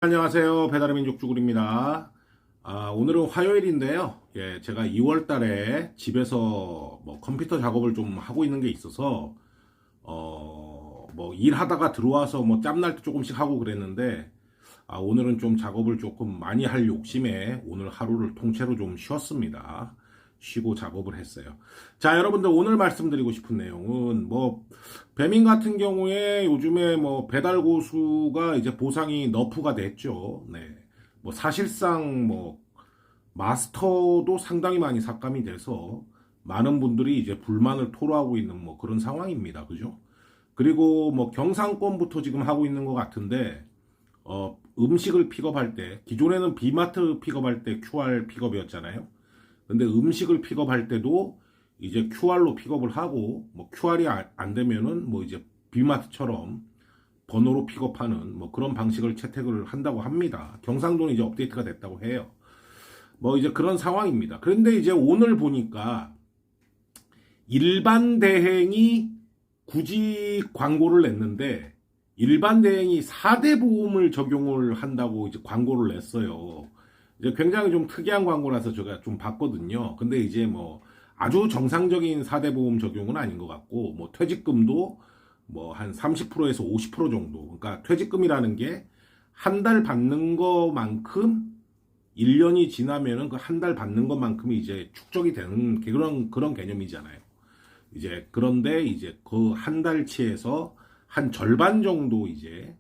안녕하세요. 배달의 민족 주굴입니다. 오늘은 화요일인데요. 제가 2월 달에 집에서 컴퓨터 작업을 좀 하고 있는 게 있어서, 일하다가 들어와서 짬날 때 조금씩 하고 그랬는데, 오늘은 좀 작업을 조금 많이 할 욕심에 오늘 하루를 통째로 좀 쉬었습니다. 쉬고 작업을 했어요. 자, 여러분들 오늘 말씀드리고 싶은 내용은 배민 같은 경우에 요즘에 배달 고수가 이제 보상이 너프가 됐죠. 네. 사실상 마스터도 상당히 많이 삭감이 돼서 많은 분들이 이제 불만을 토로하고 있는 그런 상황입니다. 그죠? 그리고 경상권부터 지금 하고 있는 것 같은데 음식을 픽업할 때 기존에는 비마트 픽업할 때 QR 픽업이었잖아요. 근데 음식을 픽업할 때도 이제 QR로 픽업을 하고 QR이 안 되면은 이제 비마트처럼 번호로 픽업하는 그런 방식을 채택을 한다고 합니다. 경상도는 이제 업데이트가 됐다고 해요. 이제 그런 상황입니다. 그런데 이제 오늘 보니까 일반 대행이 굳이 광고를 냈는데 일반 대행이 4대 보험을 적용을 한다고 이제 광고를 냈어요. 이제 굉장히 좀 특이한 광고라서 제가 좀 봤거든요. 근데 이제 아주 정상적인 4대 보험 적용은 아닌 것 같고, 퇴직금도 한 30%에서 50% 정도. 그러니까 퇴직금이라는 게 한 달 받는 것만큼 1년이 지나면은 그 한 달 받는 것만큼이 이제 축적이 되는 그런 개념이잖아요. 이제 그런데 이제 그 한 달치에서 한 절반 정도 이제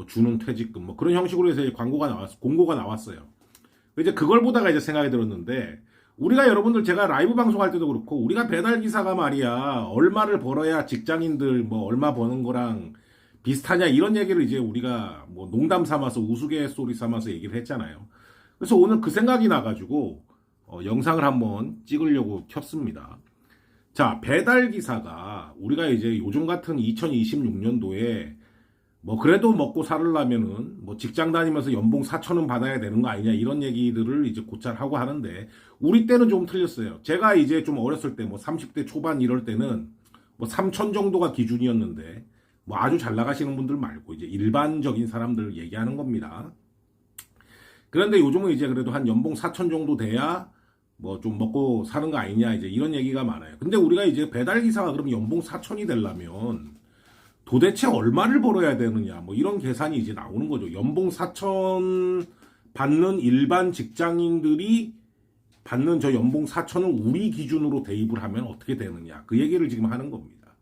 주는 퇴직금 그런 형식으로 해서 공고가 나왔어요. 이제 그걸 보다가 이제 생각이 들었는데 우리가 여러분들 제가 라이브 방송할 때도 그렇고 우리가 배달 기사가 말이야 얼마를 벌어야 직장인들 얼마 버는 거랑 비슷하냐 이런 얘기를 이제 우리가 농담 삼아서 우스갯소리 삼아서 얘기를 했잖아요. 그래서 오늘 그 생각이 나가지고 영상을 한번 찍으려고 켰습니다. 자, 배달 기사가 우리가 이제 요즘 같은 2026년도에 그래도 먹고 살으려면은 직장 다니면서 연봉 4천원 받아야 되는 거 아니냐 이런 얘기들을 이제 곧잘 하고 하는데 우리 때는 좀 틀렸어요. 제가 이제 좀 어렸을 때 30대 초반 이럴 때는 3천 정도가 기준이었는데 아주 잘 나가시는 분들 말고 이제 일반적인 사람들 얘기하는 겁니다. 그런데 요즘은 이제 그래도 한 연봉 4천 정도 돼야 좀 먹고 사는 거 아니냐 이제 이런 얘기가 많아요. 근데 우리가 이제 배달 기사가 그럼 연봉 4천이 되려면 도대체 얼마를 벌어야 되느냐 이런 계산이 이제 나오는 거죠. 연봉 4천 받는 일반 직장인들이 받는 저 연봉 4천을 우리 기준으로 대입을 하면 어떻게 되느냐 그 얘기를 지금 하는 겁니다.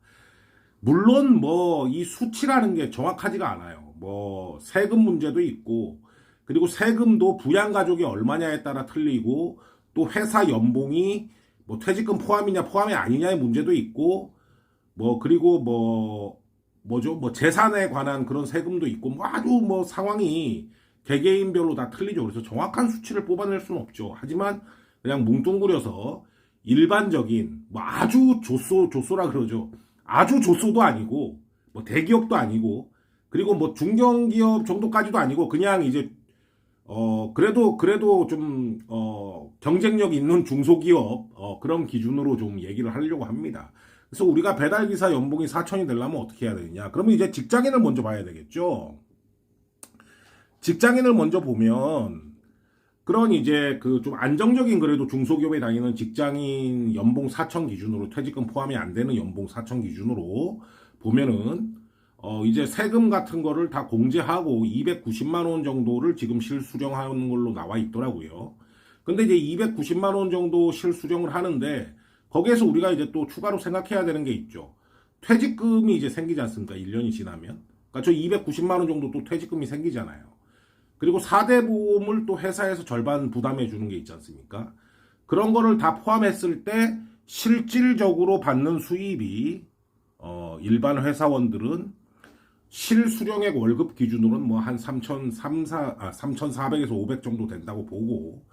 물론 이 수치라는 게 정확하지가 않아요. 세금 문제도 있고 그리고 세금도 부양가족이 얼마냐에 따라 틀리고 또 회사 연봉이 퇴직금 포함이냐 포함이 아니냐의 문제도 있고 그리고 재산에 관한 그런 세금도 있고 아주 상황이 개개인별로 다 틀리죠. 그래서 정확한 수치를 뽑아낼 수는 없죠. 하지만 그냥 뭉뚱그려서 일반적인 아주 조소라 그러죠. 아주 조소도 아니고 대기업도 아니고 그리고 중견기업 정도까지도 아니고 그냥 이제 그래도 좀 경쟁력 있는 중소기업 그런 기준으로 좀 얘기를 하려고 합니다. 그래서 우리가 배달기사 연봉이 4천이 되려면 어떻게 해야 되느냐? 그러면 이제 직장인을 먼저 봐야 되겠죠. 직장인을 먼저 보면 그런 이제 그 좀 안정적인 그래도 중소기업에 다니는 직장인 연봉 4천 기준으로 퇴직금 포함이 안 되는 연봉 4천 기준으로 보면은 이제 세금 같은 거를 다 공제하고 290만 원 정도를 지금 실수령하는 걸로 나와 있더라고요. 근데 이제 290만 원 정도 실수령을 하는데 거기에서 우리가 이제 또 추가로 생각해야 되는 게 있죠. 퇴직금이 이제 생기지 않습니까? 1년이 지나면. 그러니까 저 290만 원 정도 또 퇴직금이 생기잖아요. 그리고 4대 보험을 또 회사에서 절반 부담해 주는 게 있지 않습니까? 그런 거를 다 포함했을 때 실질적으로 받는 수입이 일반 회사원들은 실수령액 월급 기준으로는 한 3,400에서 500 정도 된다고 보고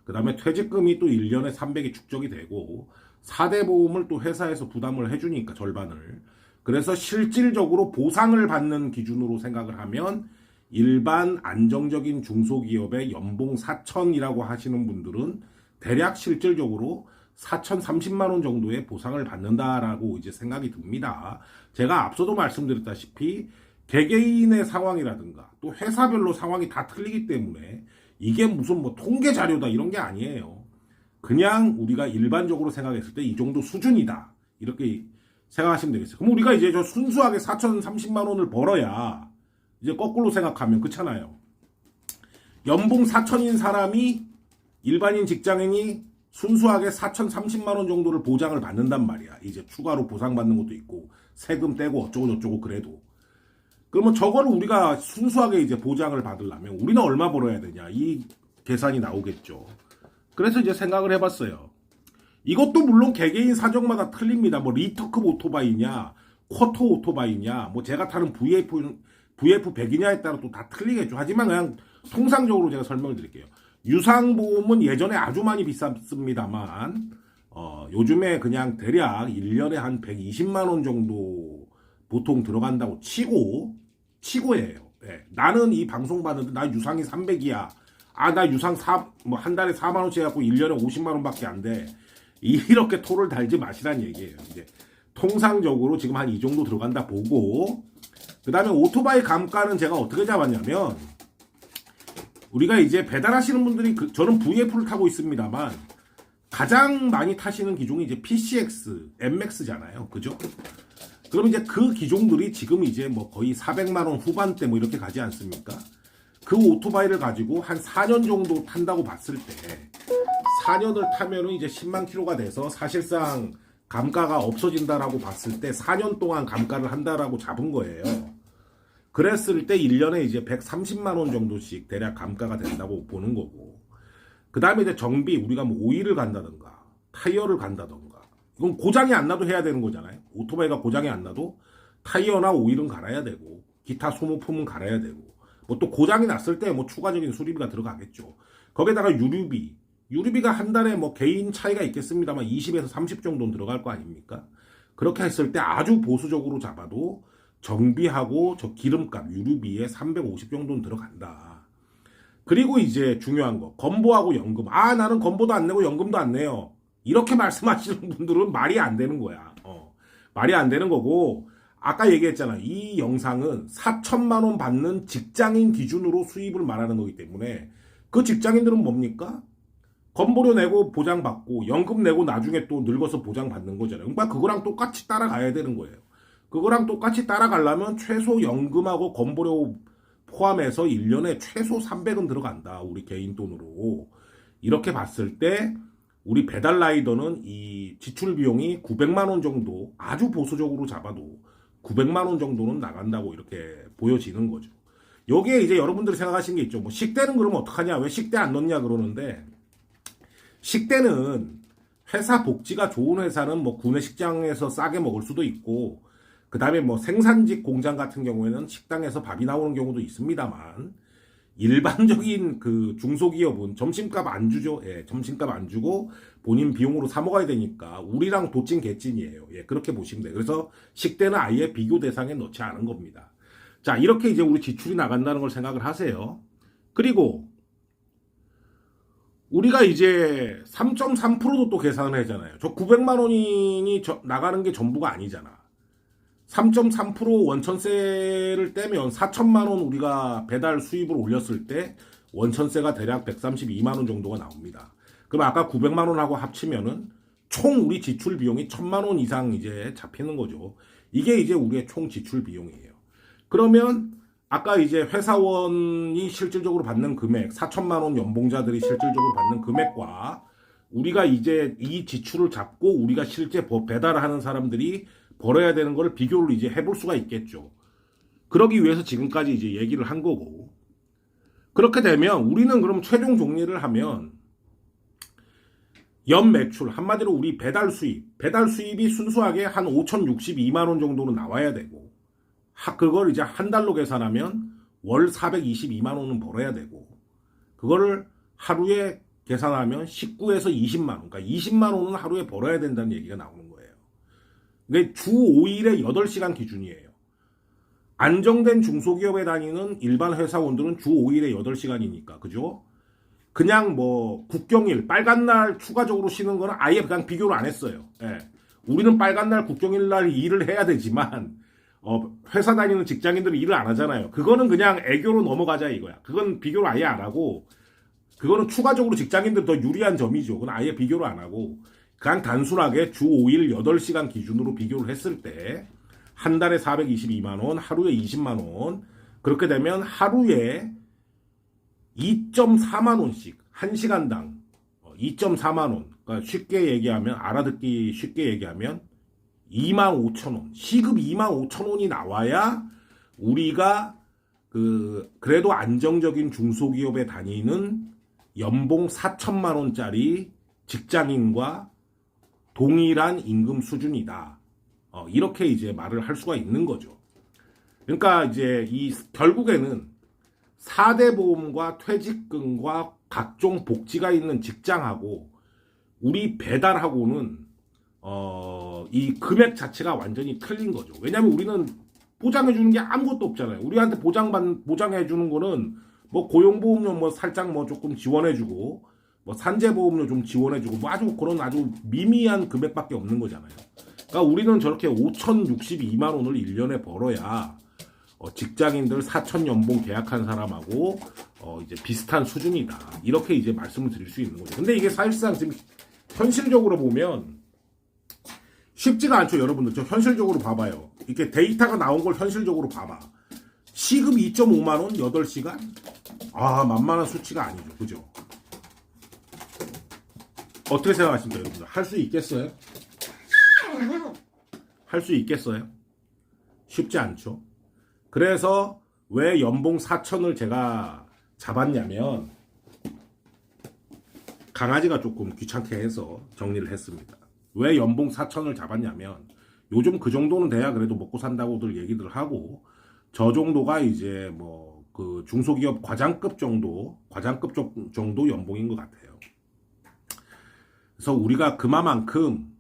그 다음에 퇴직금이 또 1년에 300이 축적이 되고 4대 보험을 또 회사에서 부담을 해주니까 절반을 그래서 실질적으로 보상을 받는 기준으로 생각을 하면 일반 안정적인 중소기업의 연봉 4천이라고 하시는 분들은 대략 실질적으로 4,030만 원 정도의 보상을 받는다라고 이제 생각이 듭니다. 제가 앞서도 말씀드렸다시피 개개인의 상황이라든가 또 회사별로 상황이 다 틀리기 때문에 이게 무슨 뭐 통계 자료다 이런 게 아니에요. 그냥 우리가 일반적으로 생각했을 때 이 정도 수준이다. 이렇게 생각하시면 되겠어요. 그럼 우리가 이제 저 순수하게 4,030만 원을 벌어야 이제 거꾸로 생각하면 그렇잖아요. 연봉 4천인 사람이 일반인 직장인이 순수하게 4,030만 원 정도를 보장을 받는단 말이야. 이제 추가로 보상받는 것도 있고 세금 떼고 어쩌고 저쩌고 그래도. 그러면 저거를 우리가 순수하게 이제 보장을 받으려면 우리는 얼마 벌어야 되냐. 이 계산이 나오겠죠. 그래서 이제 생각을 해봤어요. 이것도 물론 개개인 사정마다 틀립니다. 뭐 리터급 오토바이냐, 쿼터 오토바이냐, 뭐 제가 타는 VF100이냐에 따라 또 다 틀리겠죠. 하지만 그냥 통상적으로 제가 설명을 드릴게요. 유상보험은 예전에 아주 많이 비쌌습니다만 요즘에 그냥 대략 1년에 한 120만 원 정도 보통 들어간다고 치고예요. 네. 나는 이 방송 봤는데 나 유상이 300이야. 나 유상 뭐 한 달에 4만 원씩 해갖고 1년에 50만 원밖에 안 돼. 이렇게 토를 달지 마시란 얘기예요. 이제 통상적으로 지금 한 이 정도 들어간다 보고, 그 다음에 오토바이 감가는 제가 어떻게 잡았냐면, 우리가 이제 배달하시는 분들이 저는 VF를 타고 있습니다만 가장 많이 타시는 기종이 이제 PCX, MX잖아요. 그죠? 그럼 이제 그 기종들이 지금 이제 뭐 거의 400만 원 후반대 뭐 이렇게 가지 않습니까? 그 오토바이를 가지고 한 4년 정도 탄다고 봤을 때 4년을 타면은 이제 10만 킬로가 돼서 사실상 감가가 없어진다라고 봤을 때 4년 동안 감가를 한다라고 잡은 거예요. 그랬을 때 1년에 이제 130만 원 정도씩 대략 감가가 된다고 보는 거고. 그 다음에 이제 정비, 우리가 뭐 오일을 간다든가 타이어를 간다든가 이건 고장이 안 나도 해야 되는 거잖아요. 오토바이가 고장이 안 나도 타이어나 오일은 갈아야 되고 기타 소모품은 갈아야 되고 뭐 또 고장이 났을 때 뭐 추가적인 수리비가 들어가겠죠. 거기에다가 유류비가 한 달에 뭐 개인 차이가 있겠습니다만 20에서 30 정도는 들어갈 거 아닙니까? 그렇게 했을 때 아주 보수적으로 잡아도 정비하고 저 기름값, 유류비에 350 정도는 들어간다. 그리고 이제 중요한 거, 건보하고 연금. 나는 건보도 안 내고 연금도 안 내요. 이렇게 말씀하시는 분들은 말이 안 되는 거야. 말이 안 되는 거고, 아까 얘기했잖아. 이 영상은 4천만 원 받는 직장인 기준으로 수입을 말하는 거기 때문에 그 직장인들은 뭡니까? 건보료 내고 보장받고 연금 내고 나중에 또 늙어서 보장받는 거잖아요. 그러니까 그거랑 똑같이 따라가야 되는 거예요. 그거랑 똑같이 따라가려면 최소 연금하고 건보료 포함해서 1년에 최소 300은 들어간다. 우리 개인 돈으로. 이렇게 봤을 때 우리 배달 라이더는 이 지출 비용이 900만 원 정도, 아주 보수적으로 잡아도 900만 원 정도는 나간다고 이렇게 보여지는 거죠. 여기에 이제 여러분들이 생각하시는 게 있죠. 뭐 식대는 그러면 어떡하냐? 왜 식대 안 넣냐 그러는데, 식대는 회사 복지가 좋은 회사는 뭐 구내식장에서 싸게 먹을 수도 있고, 그 다음에 뭐 생산직 공장 같은 경우에는 식당에서 밥이 나오는 경우도 있습니다만, 일반적인 그 중소기업은 점심값 안 주죠. 예, 점심값 안 주고 본인 비용으로 사 먹어야 되니까 우리랑 도찐 개찐이에요. 예, 그렇게 보시면 돼요. 그래서 식대는 아예 비교 대상에 넣지 않은 겁니다. 자, 이렇게 이제 우리 지출이 나간다는 걸 생각을 하세요. 그리고 우리가 이제 3.3%도 또 계산을 하잖아요. 저 900만 원이 나가는 게 전부가 아니잖아. 3.3% 원천세를 떼면 4천만 원 우리가 배달 수입을 올렸을 때 원천세가 대략 132만 원 정도가 나옵니다. 그럼 아까 900만 원하고 합치면은 총 우리 지출 비용이 1000만 원 이상 이제 잡히는 거죠. 이게 이제 우리의 총 지출 비용이에요. 그러면 아까 이제 회사원이 실질적으로 받는 금액, 4천만 원 연봉자들이 실질적으로 받는 금액과 우리가 이제 이 지출을 잡고 우리가 실제 배달을 하는 사람들이 벌어야 되는 거를 비교를 이제 해볼 수가 있겠죠. 그러기 위해서 지금까지 이제 얘기를 한 거고. 그렇게 되면 우리는 그럼 최종 정리를 하면 연 매출, 한마디로 우리 배달 수입이 순수하게 한 5,062만 원 정도는 나와야 되고, 그걸 이제 한 달로 계산하면 월 422만 원은 벌어야 되고, 그거를 하루에 계산하면 19에서 20만 원, 그러니까 20만 원은 하루에 벌어야 된다는 얘기가 나오는 거예요. 이게 주 5일에 8시간 기준이에요. 안정된 중소기업에 다니는 일반 회사원들은 주 5일에 8시간이니까, 그죠? 그냥 뭐 국경일, 빨간 날 추가적으로 쉬는 거는 아예 그냥 비교를 안 했어요. 예. 우리는 빨간 날 국경일 날 일을 해야 되지만 회사 다니는 직장인들은 일을 안 하잖아요. 그거는 그냥 애교로 넘어가자 이거야. 그건 비교를 아예 안 하고, 그거는 추가적으로 직장인들 더 유리한 점이죠. 그건 아예 비교를 안 하고, 그냥 단순하게 주 5일 8시간 기준으로 비교를 했을 때, 한 달에 422만 원, 하루에 20만 원, 그렇게 되면 하루에 2.4만 원씩, 1시간당 2.4만 원. 그러니까 쉽게 얘기하면, 알아듣기 쉽게 얘기하면, 2만 5천 원. 시급 2만 5천 원이 나와야 우리가 그래도 안정적인 중소기업에 다니는 연봉 4천만 원짜리 직장인과 동일한 임금 수준이다. 이렇게 이제 말을 할 수가 있는 거죠. 그러니까 이제 결국에는 4대 보험과 퇴직금과 각종 복지가 있는 직장하고 우리 배달하고는 이 금액 자체가 완전히 틀린 거죠. 왜냐면 우리는 보장해 주는 게 아무것도 없잖아요. 우리한테 보장해 주는 거는 뭐 고용보험료 뭐 살짝 뭐 조금 지원해 주고 뭐 산재보험료 좀 지원해 주고 뭐 아주 그런 아주 미미한 금액밖에 없는 거잖아요. 그러니까 우리는 저렇게 5,062만 원을 1년에 벌어야 직장인들 4천 연봉 계약한 사람하고 이제 비슷한 수준이다. 이렇게 이제 말씀을 드릴 수 있는 거죠. 근데 이게 사실상 지금 현실적으로 보면 쉽지가 않죠, 여러분들. 저 현실적으로 봐봐요. 이렇게 데이터가 나온 걸 현실적으로 봐봐. 시급 2.5만 원, 8시간? 만만한 수치가 아니죠. 그죠? 어떻게 생각하십니까, 여러분들? 할 수 있겠어요? 할 수 있겠어요? 쉽지 않죠. 그래서 왜 연봉 4천을 제가 잡았냐면 강아지가 조금 귀찮게 해서 정리를 했습니다. 왜 연봉 4천을 잡았냐면 요즘 그 정도는 돼야 그래도 먹고 산다고들 얘기들 하고 저 정도가 이제 뭐 그 중소기업 과장급 정도 연봉인 것 같아요. 그래서 우리가 그만큼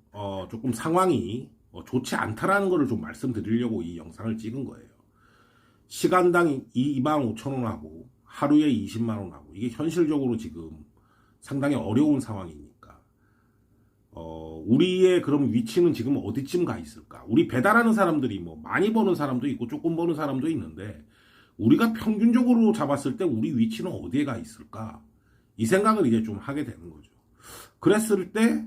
조금 상황이 좋지 않다라는 것을 좀 말씀드리려고 이 영상을 찍은 거예요. 시간당 25,000원하고 하루에 20만 원하고 이게 현실적으로 지금 상당히 어려운 상황이니까 우리의 그럼 위치는 지금 어디쯤 가 있을까? 우리 배달하는 사람들이 뭐 많이 버는 사람도 있고 조금 버는 사람도 있는데 우리가 평균적으로 잡았을 때 우리 위치는 어디에 가 있을까? 이 생각을 이제 좀 하게 되는 거죠. 그랬을 때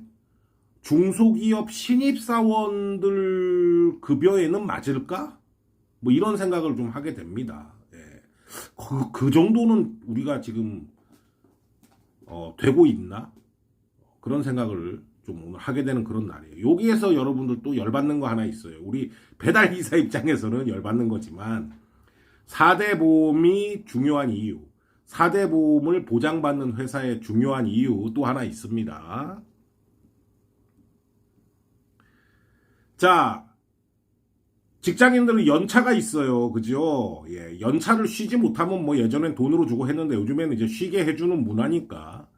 중소기업 신입사원들 급여에는 맞을까? 뭐 이런 생각을 좀 하게 됩니다. 예. 그 정도는 우리가 지금 되고 있나? 그런 생각을 좀 오늘 하게 되는 그런 날이에요. 여기에서 여러분들 또 열받는 거 하나 있어요. 우리 배달기사 입장에서는 열받는 거지만 4대 보험이 중요한 이유, 4대 보험을 보장받는 회사의 중요한 이유 또 하나 있습니다. 자, 직장인들은 연차가 있어요. 그죠? 예, 연차를 쉬지 못하면 뭐 예전엔 돈으로 주고 했는데 요즘에는 이제 쉬게 해주는 문화니까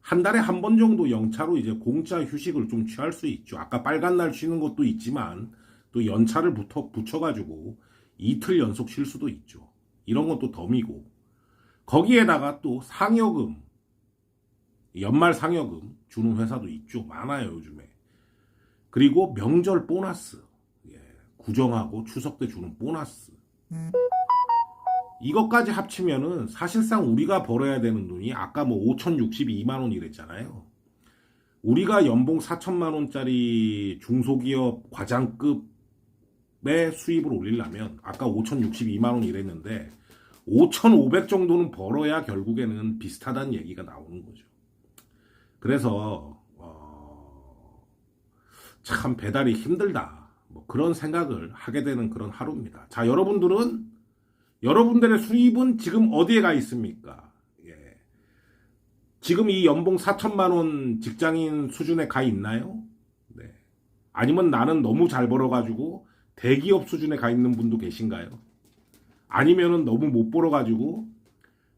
한 달에 한 번 정도 연차로 이제 공짜 휴식을 좀 취할 수 있죠. 아까 빨간 날 쉬는 것도 있지만 또 연차를 붙여가지고 이틀 연속 쉴 수도 있죠. 이런 것도 덤이고 거기에다가 또 상여금, 연말 상여금 주는 회사도 있죠. 많아요, 요즘에. 그리고 명절 보너스, 구정하고 추석 때 주는 보너스. 이것까지 합치면은 사실상 우리가 벌어야 되는 돈이 아까 뭐 5,062만 원이랬잖아요. 우리가 연봉 4천만 원짜리 중소기업 과장급의 수입을 올리려면 아까 5,062만 원 이랬는데 5,500 정도는 벌어야 결국에는 비슷하다는 얘기가 나오는 거죠. 그래서 참 배달이 힘들다. 뭐 그런 생각을 하게 되는 그런 하루입니다. 자, 여러분들의 수입은 지금 어디에 가 있습니까? 예. 지금 이 연봉 4천만 원 직장인 수준에 가 있나요? 네. 아니면 나는 너무 잘 벌어가지고 대기업 수준에 가 있는 분도 계신가요? 아니면은 너무 못 벌어가지고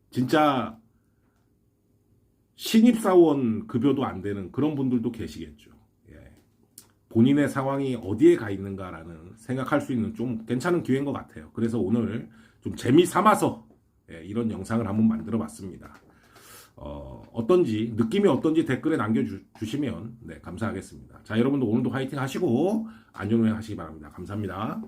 진짜 신입사원 급여도 안 되는 그런 분들도 계시겠죠. 본인의 상황이 어디에 가 있는가라는 생각할 수 있는 좀 괜찮은 기회인 것 같아요. 그래서 오늘 좀 재미삼아서 이런 영상을 한번 만들어 봤습니다. 어떤지 느낌이 어떤지 댓글에 남겨주시면 감사하겠습니다. 자, 여러분도 오늘도 화이팅 하시고 안전운행 하시기 바랍니다. 감사합니다.